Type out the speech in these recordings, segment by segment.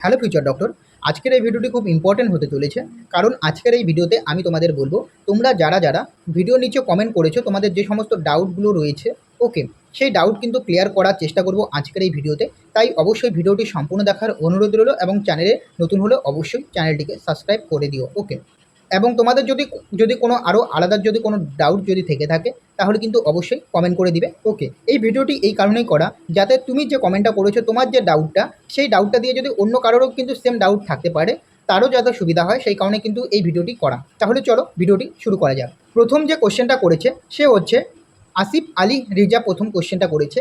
Hello future doctor. আজকের এই ভিডিওটি খুব ইম্পর্টেন্ট হতে চলেছে, কারণ আজকের এই ভিডিওতে আমি তোমাদের বলবো তোমরা যারা যারা ভিডিও নিচে কমেন্ট করেছো তোমাদের যে সমস্ত ডাউটগুলো রয়েছে, ওকে, সেই ডাউট কিন্তু ক্লিয়ার করার চেষ্টা করব আজকের এই ভিডিওতে। তাই অবশ্যই ভিডিওটি সম্পূর্ণ দেখার অনুরোধ রইল এবং চ্যানেলে নতুন হলে অবশ্যই চ্যানেলটিকে সাবস্ক্রাইব করে দিও, ওকে। এবং তোমাদের যদি যদি কোনো আরও আলাদা যদি কোনো ডাউট যদি থেকে থাকে তাহলে কিন্তু অবশ্যই কমেন্ট করে দিবে, ওকে। এই ভিডিওটি এই কারণেই করা যাতে তুমি যে কমেন্টটা করেছো তোমার যে ডাউটটা, সেই ডাউটটা দিয়ে যদি অন্য কারোরও কিন্তু সেম ডাউট থাকতে পারে, তারও যাতে সুবিধা হয় সেই কারণে কিন্তু এই ভিডিওটি করা। তাহলে চলো ভিডিওটি শুরু করা যাক। প্রথম যে কোশ্চেনটা করেছে সে হচ্ছে আসিফ আলী রিজা। প্রথম কোশ্চেনটা করেছে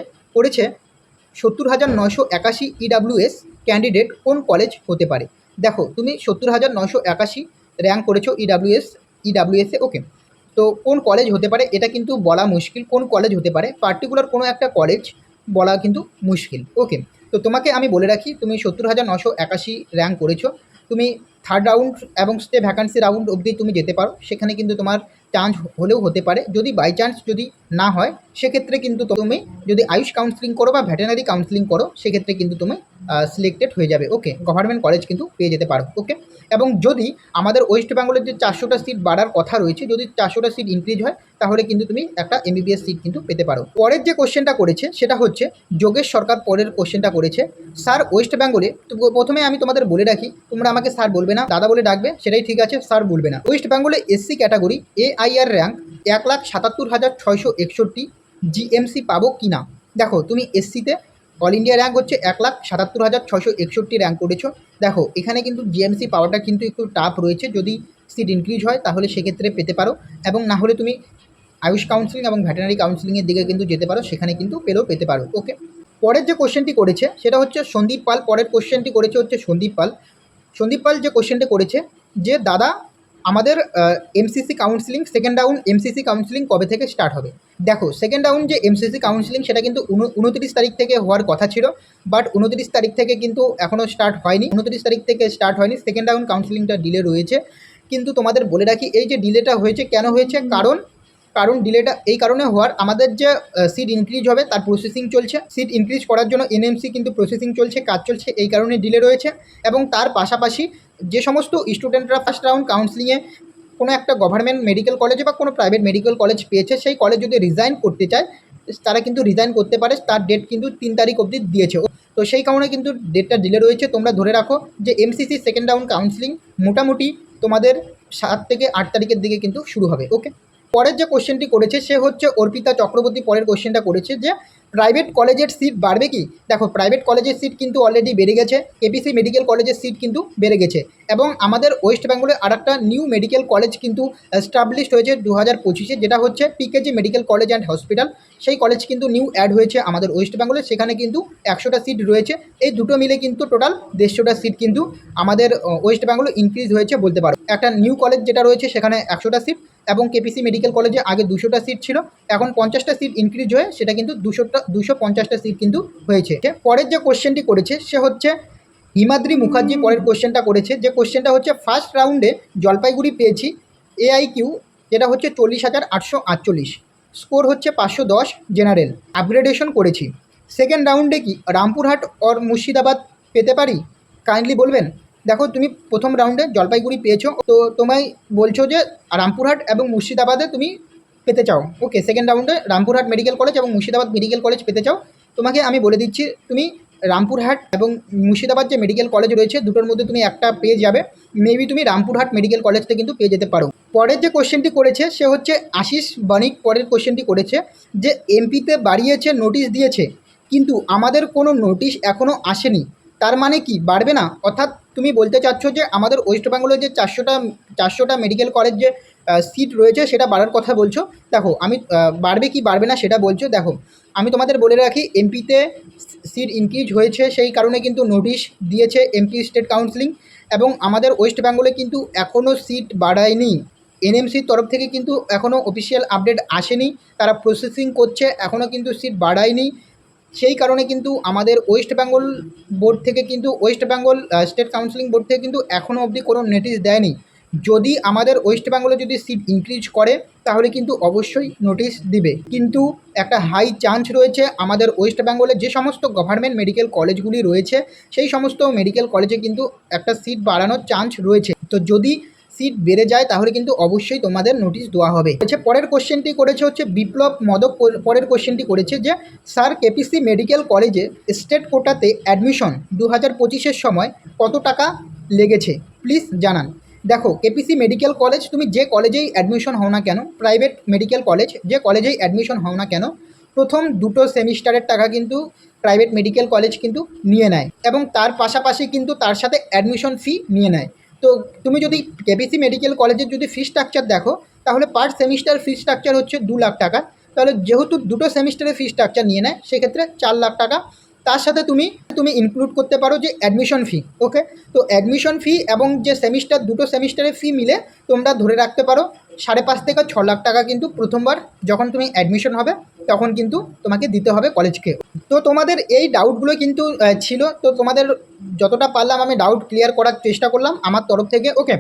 70,981 ইডাব্লিউএস ক্যান্ডিডেট কোন কলেজ হতে পারে। দেখো, তুমি 70,981 র্যাঙ্ক করেছো ইডাব্লিউএসে, ওকে। তো কোন কলেজ হতে পারে এটা কিন্তু বলা মুশকিল। কোন কলেজ হতে পারে পার্টিকুলার কোনো একটা কলেজ বলা কিন্তু মুশকিল, ওকে। তো তোমাকে আমি বলে রাখি, তুমি 70,981 র্যাঙ্ক করেছো, তুমি থার্ড রাউন্ড এবং স্টে ভ্যাকান্সি রাউন্ড অবধি তুমি যেতে পারো। সেখানে কিন্তু তোমার চান্স হলেও হতে পারে। যদি বাই চান্স যদি না হয় সেক্ষেত্রে কিন্তু তুমি যদি আয়ুষ কাউন্সিলিং করো বা ভেটেনারি কাউন্সিলিং করো সেক্ষেত্রে কিন্তু তুমি সিলেক্টেড হয়ে যাবে, ওকে। গভর্নমেন্ট কলেজ কিন্তু পেয়ে যেতে পারো, ওকে। এবং যদি আমাদের ওয়েস্ট বেঙ্গলের যে 400টা সিট বাড়ার কথা রয়েছে, যদি 400টা সিট ইনক্রিজ হয় তাহলে কিন্তু তুমি একটা এমবিবিএস সিট কিন্তু পেতে পারো। পরের যে কোশ্চেনটা করেছে সেটা হচ্ছে যোগেশ সরকার। পরের কোশ্চেনটা করেছে স্যার ওয়েস্ট বেঙ্গলে, তো প্রথমে আমি তোমাদের বলে রাখি তোমরা আমাকে স্যার বলবে না, দাদা বলে ডাকবে, সেটাই ঠিক আছে, স্যার বলবে না। ওয়েস্ট বেঙ্গলে SC category AIR rank 1,77,661 GMC পাবো কি না। দেখো, তুমি এসসিতে অল ইন্ডিয়া র্যাঙ্ক হচ্ছে 1,77,661 র্যাঙ্ক করেছো। দেখো, এখানে কিন্তু জিএমসি পাওয়াটা কিন্তু একটু টাফ রয়েছে। যদি সিট ইনক্রিজ হয় তাহলে সেক্ষেত্রে পেতে পারো, এবং না হলে তুমি আয়ুষ কাউন্সিলিং এবং ভেটেনারি কাউন্সিলিংয়ের দিকে কিন্তু যেতে পারো, সেখানে কিন্তু পেতে পারো, ওকে। পরের যে কোশ্চেনটি করেছে সেটা হচ্ছে সন্দীপ পাল। পরের কোশ্চেনটি করেছে হচ্ছে সন্দীপ পাল যে কোশ্চেনটি করেছে যে দাদা আমাদের MCC counselling second round MCC counselling কবে থেকে স্টার্ট হবে। দেখো, সেকেন্ড রাউন্ড যে এমসিসি কাউন্সিলিং সেটা কিন্তু 29 তারিখ থেকে হওয়ার কথা ছিল, বাট 29 তারিখ থেকে কিন্তু এখনও স্টার্ট হয়নি। 29 তারিখ থেকে স্টার্ট হয়নি, সেকেন্ড রাউন্ড কাউন্সিলিংটা ডিলে রয়েছে। কিন্তু তোমাদের বলে রাখি, এই যে ডিলেটা হয়েছে কেন হয়েছে, কারণ ডিলেটা এই কারণে হওয়ার, আমাদের যে সিট ইনক্রিজ হবে তার প্রসেসিং চলছে। সিট ইনক্রিজ করার জন্য এনএমসি কিন্তু প্রসেসিং চলছে, কাজ চলছে, এই কারণে ডিলে রয়েছে। এবং তার পাশাপাশি যে সমস্ত স্টুডেন্টরা ফার্স্ট রাউন্ড কাউন্সিলিংয়ে কোনো একটা গভর্নমেন্ট মেডিকেল কলেজে বা কোনো প্রাইভেট মেডিকেল কলেজ পেয়েছে, সেই কলেজ যদি রিজাইন করতে চায় তারা কিন্তু রিজাইন করতে পারে। তার ডেট কিন্তু 3 তারিখ অবধি দিয়েছে, তো সেই কারণে কিন্তু ডেটটা ডিলে রয়েছে। তোমরা ধরে রাখো যে এমসিসি সেকেন্ড রাউন্ড কাউন্সিলিং মোটামুটি তোমাদের 7 থেকে 8 তারিখের দিকে কিন্তু শুরু হবে, ওকে। পরের যে কোশ্চেনটি করেছে সে হচ্ছে অর্পিতা চক্রবর্তী। পরের কোশ্চেনটা করেছে যে প্রাইভেট কলেজের সিট বাড়বে কি। দেখো, প্রাইভেট কলেজের সিট কিন্তু অলরেডি বেড়ে গেছে, কেপিসি মেডিকেল কলেজের সিট কিন্তু বেড়ে গেছে। এবং আমাদের ওয়েস্ট বেঙ্গলে আর একটা নিউ মেডিকেল কলেজ কিন্তু এস্টাবলিশড হয়েছে 2025-এ, যেটা হচ্ছে PKG medical college and hospital. সেই কলেজ কিন্তু নিউ অ্যাড হয়েছে আমাদের ওয়েস্ট বেঙ্গলে, সেখানে কিন্তু 100টা সিট রয়েছে। এই দুটো মিলে কিন্তু টোটাল 150টা সিট কিন্তু আমাদের ওয়েস্ট বেঙ্গলে ইনক্রিজ হয়েছে বলতে পারো। একটা নিউ কলেজ যেটা রয়েছে সেখানে 100টা সিট, এবং কেপিসি মেডিকেল কলেজে আগে 200টা সিট ছিল, এখন 50টা সিট ইনক্রিজ হয়ে সেটা কিন্তু 250টা সিট কিন্তু হয়েছে। পরের যে কোশ্চেনটি করেছে সে হচ্ছে হিমাদ্রি মুখার্জি। পরের কোশ্চেনটা করেছে যে কোশ্চেনটা হচ্ছে ফার্স্ট রাউন্ডে জলপাইগুড়ি পেয়েছি এআইকিউ, যেটা হচ্ছে 40,848, স্কোর হচ্ছে 510, জেনারেল আপগ্রেডেশন করেছি। সেকেন্ড রাউন্ডে কি রামপুরহাট অর মুর্শিদাবাদ পেতে পারি, কাইন্ডলি বলবেন। দেখো, তুমি প্রথম রাউন্ডে জলপাইগুড়ি পেয়েছো, তো তোমায় বলছো যে রামপুরহাট এবং মুর্শিদাবাদে তুমি পেতে চাও, ওকে। সেকেন্ড রাউন্ডে রামপুরহাট মেডিকেল কলেজ এবং মুর্শিদাবাদ মেডিকেল কলেজ পেতে চাও। তোমাকে আমি বলে দিচ্ছি, তুমি রামপুরহাট এবং মুর্শিদাবাদ যে মেডিকেল কলেজ রয়েছে দুটোর মধ্যে তুমি একটা পেয়ে যাবে। মেবি তুমি রামপুরহাট মেডিকেল কলেজটা কিন্তু পেয়ে যেতে পারো। পরের যে কোশ্চেনটি করেছে সে হচ্ছে আশিস বণিক। পরের কোশ্চেনটি করেছে যে এমপিতে বাড়িয়েছে, নোটিশ দিয়েছে, কিন্তু আমাদের কোনো নোটিশ এখনও আসেনি, তার মানে কি বাড়বে না। অর্থাৎ তুমি বলতে চাচ্ছ যে আমাদের ওয়েস্ট বেঙ্গলের যে 400টা মেডিকেল কলেজ যে সিট রয়েছে সেটা বাড়ার কথা বলছো। দেখো, আমি বাড়বে কি বাড়বে না সেটা বলছো। দেখো, আমি তোমাদের বলে রাখি, এমপিতে সিট ইনক্রিজ হয়েছে, সেই কারণে কিন্তু নোটিশ দিয়েছে এমপি স্টেট কাউন্সিলিং, এবং আমাদের ওয়েস্ট বেঙ্গলে কিন্তু এখনও সিট বাড়ায়নি। এনএমসির তরফ থেকে কিন্তু এখনও অফিসিয়াল আপডেট আসেনি, তারা প্রসেসিং করছে, এখনও কিন্তু সিট বাড়ায়নি। সেই কারণে কিন্তু আমাদের ওয়েস্ট বেঙ্গল বোর্ড থেকে কিন্তু West Bengal state counselling board থেকে কিন্তু এখনও অবধি কোনো নোটিশ দেয়নি। যদি আমাদের ওয়েস্ট বেঙ্গলে যদি সিট ইনক্রিজ করে তাহলে কিন্তু অবশ্যই নোটিশ দিবে, কিন্তু একটা হাই চান্স রয়েছে আমাদের ওয়েস্ট বেঙ্গলে যে সমস্ত গভর্নমেন্ট মেডিকেল কলেজগুলি রয়েছে সেই সমস্ত মেডিকেল কলেজে কিন্তু একটা সিট বাড়ানোর চান্স রয়েছে। তো যদি সিট বেড়ে যায় তাহলে কিন্তু অবশ্যই তোমাদের নোটিশ দেওয়া হবে। পরের কোশ্চেনটি করেছে হচ্ছে বিপ্লব মদক, পরের কোশ্চেনটি করেছে যে স্যার কেপিসি মেডিকেল কলেজে স্টেট কোটাতে অ্যাডমিশন 2025-এর সময় কত টাকা লেগেছে প্লিজ জানান। দেখো, কেপিসি মেডিকেল কলেজ তুমি যে কলেজেই অ্যাডমিশন হও না কেন, প্রাইভেট মেডিকেল কলেজ যে কলেজেই অ্যাডমিশন হও না কেন, প্রথম 2টো সেমিস্টারের টাকা কিন্তু প্রাইভেট মেডিকেল কলেজ কিন্তু নিয়ে নেয় এবং তার পাশাপাশি কিন্তু তার সাথে অ্যাডমিশন ফি নিয়ে নেয়। তো তুমি যদি কেপিসি মেডিকেল কলেজের যদি ফি স্ট্রাকচার দেখো তাহলে পার সেমিস্টার ফি স্ট্রাকচার হচ্ছে 2 লাখ টাকা। তাহলে যেহেতু 2টো সেমিস্টারে ফি স্ট্রাকচার নিয়ে নেয় সেক্ষেত্রে 4 লাখ টাকা। তার সাথে তুমি ইনক্লুড করতে পারো যে অ্যাডমিশন ফি। ওকে, তো অ্যাডমিশন ফি এবং যে সেমিস্টার 2টো সেমিস্টারের ফি মিলে তোমরা ধরে রাখতে পারো 5.5 থেকে 6 লাখ টাকা কিন্তু প্রথমবার যখন তুমি অ্যাডমিশন হবে তখন কিন্তু তোমাকে দিতে হবে কলেজকে। তো তোমাদের এই ডাউটগুলো কিন্তু ছিল, তো তোমাদের যতটা পারলাম আমি ডাউট ক্লিয়ার করার চেষ্টা করলাম আমার তরফ থেকে। ওকে,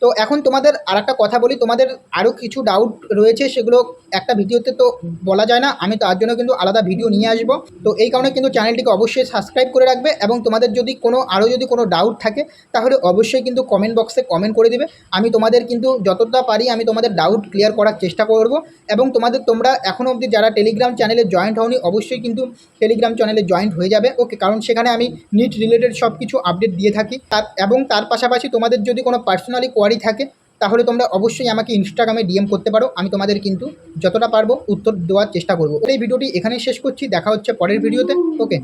তো এখন তোমাদের আর একটা কথা বলি, তোমাদের আরও কিছু ডাউট রয়েছে সেগুলো একটা ভিডিওতে তো বলা যায় না, আমি তার জন্য কিন্তু আলাদা ভিডিও নিয়ে আসবো। তো এই কারণে কিন্তু চ্যানেলটিকে অবশ্যই সাবস্ক্রাইব করে রাখবে এবং তোমাদের যদি কোনো ডাউট থাকে তাহলে অবশ্যই কিন্তু কমেন্ট বক্সে কমেন্ট করে দেবে। আমি তোমাদের কিন্তু যতটা পারি আমি তোমাদের ডাউট ক্লিয়ার করার চেষ্টা করব। এবং তোমরা এখনও অবধি যারা টেলিগ্রাম চ্যানেলে জয়েন্ট হওনি অবশ্যই কিন্তু টেলিগ্রাম চ্যানেলে জয়েন্ট হয়ে যাবে। ওকে, কারণ সেখানে আমি নিট রিলেটেড সব কিছু আপডেট দিয়ে থাকি। এবং তার পাশাপাশি তোমাদের যদি কোনো পার্সোনালি কোয়ারি থাকে তাহলে তোমরা অবশ্যই আমাকে ইনস্টাগ্রামে ডিএম করতে পারো, আমি তোমাদের কিন্তু যতটা পারবো উত্তর দেওয়ার চেষ্টা করব। এই ভিডিওটি এখানেই শেষ করছি, দেখা হচ্ছে পরের ভিডিওতে। ওকে।